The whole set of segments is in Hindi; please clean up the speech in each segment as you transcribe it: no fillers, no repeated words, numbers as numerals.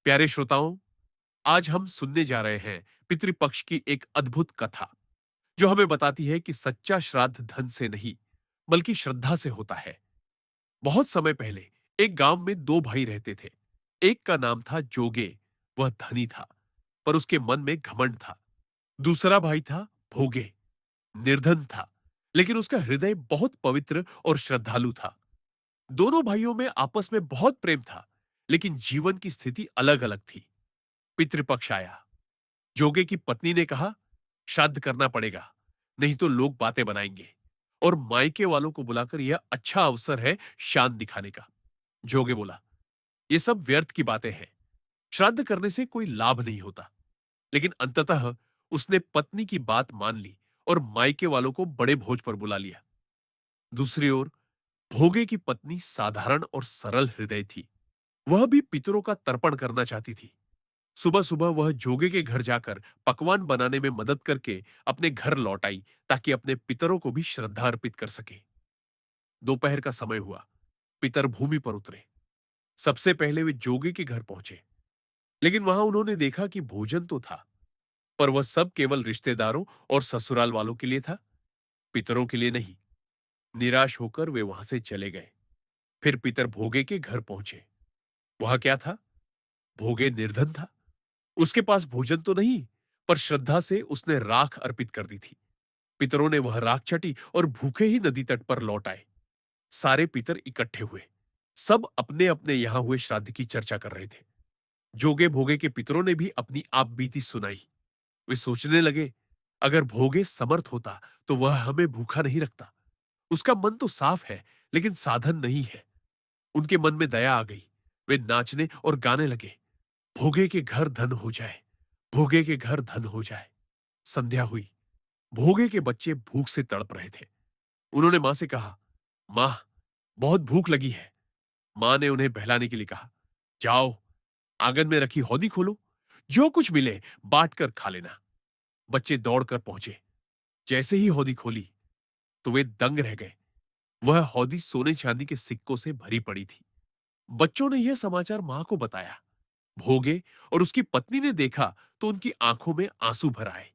प्यारे श्रोताओं, आज हम सुनने जा रहे हैं पितृपक्ष की एक अद्भुत कथा, जो हमें बताती है कि सच्चा श्राद्ध धन से नहीं, बल्कि श्रद्धा से होता है। बहुत समय पहले एक गांव में दो भाई रहते थे। एक का नाम था जोगे, वह धनी था, पर उसके मन में घमंड था। दूसरा भाई था भोगे, निर्धन था, लेकिन उसका हृदय बहुत पवित्र और श्रद्धालु था। दोनों भाइयों में आपस में बहुत प्रेम था, लेकिन जीवन की स्थिति अलग-अलग थी। पितृपक्ष आया। जोगे की पत्नी ने कहा, श्राद्ध करना पड़ेगा, नहीं तो लोग बातें बनाएंगे, और मायके वालों को बुलाकर यह अच्छा अवसर है शान दिखाने का। जोगे बोला, ये सब व्यर्थ की बातें हैं। श्राद्ध करने से कोई लाभ नहीं होता। लेकिन अंततः उसने पत्नी की बात मान ली और मायके वालों को बड़े भोज पर बुला लिया। दूसरी ओर भोगे की पत्नी साधारण और सरल हृदय थी। वह भी पितरों का तर्पण करना चाहती थी। सुबह सुबह वह जोगे के घर जाकर पकवान बनाने में मदद करके अपने घर लौट आई, ताकि अपने पितरों को भी श्रद्धा अर्पित कर सके। दोपहर का समय हुआ। पितर भूमि पर उतरे। सबसे पहले वे जोगे के घर पहुंचे, लेकिन वहां उन्होंने देखा कि भोजन तो था, पर वह सब केवल रिश्तेदारों और ससुराल वालों के लिए था, पितरों के लिए नहीं। निराश होकर वे वहां से चले गए। फिर पितर भोगे के घर पहुंचे। वहां क्या था? भोगे निर्धन था। उसके पास भोजन तो नहीं, पर श्रद्धा से उसने राख अर्पित कर दी थी। पितरों ने वह राख छटी और भूखे ही नदी तट पर लौट आए। सारे पितर इकट्ठे हुए। सब अपने अपने यहां हुए श्राद्ध की चर्चा कर रहे थे। जोगे भोगे के पितरों ने भी अपनी आप बीती सुनाई। वे सोचने लगे, अगर भोगे समर्थ होता तो वह हमें भूखा नहीं रखता। उसका मन तो साफ है, लेकिन साधन नहीं है। उनके मन में दया आ गई। वे नाचने और गाने लगे, भोगे के घर धन हो जाए, भोगे के घर धन हो जाए। संध्या हुई। भोगे के बच्चे भूख से तड़प रहे थे। उन्होंने मां से कहा, मां, बहुत भूख लगी है। मां ने उन्हें बहलाने के लिए कहा, जाओ, आंगन में रखी हौदी खोलो, जो कुछ मिले बांट कर खा लेना। बच्चे दौड़कर पहुंचे। जैसे ही हौदी खोली, तो वे दंग रह गए। वह हौदी सोने चांदी के सिक्कों से भरी पड़ी थी। बच्चों ने यह समाचार मां को बताया। भोगे और उसकी पत्नी ने देखा तो उनकी आंखों में आंसू भर आए।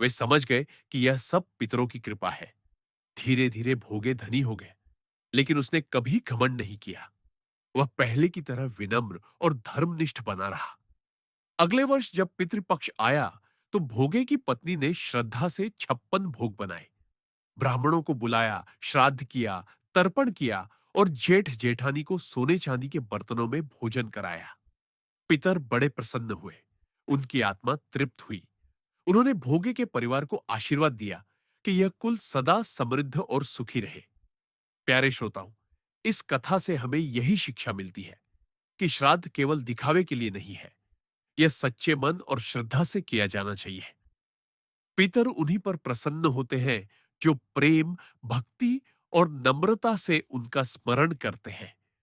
वे समझ गए कि यह सब पितरों की कृपा है। धीरे धीरे भोगे धनी हो गए, लेकिन उसने कभी घमंड नहीं किया। वह पहले की तरह विनम्र और धर्मनिष्ठ बना रहा। अगले वर्ष जब पितृपक्ष आया, तो भोगे की पत्नी ने श्रद्धा से 56 भोग बनाए। ब्राह्मणों को बुलाया, श्राद्ध किया, तर्पण किया और जेठ जेठानी को सोने चांदी के बर्तनों में भोजन कराया। पितर बड़े प्रसन्न हुए। उनकी आत्मा तृप्त हुई। उन्होंने भोगे के परिवार को आशीर्वाद दिया कि यह कुल सदा समृद्ध और सुखी रहे। प्यारे श्रोताओं, इस कथा से हमें यही शिक्षा मिलती है कि श्राद्ध केवल दिखावे के लिए नहीं है। यह सच्चे मन और श्रद्धा से किया जाना चाहिए। पितर उन्हीं पर प्रसन्न होते हैं जो प्रेम, भक्ति और नम्रता से उनका स्मरण करते हैं।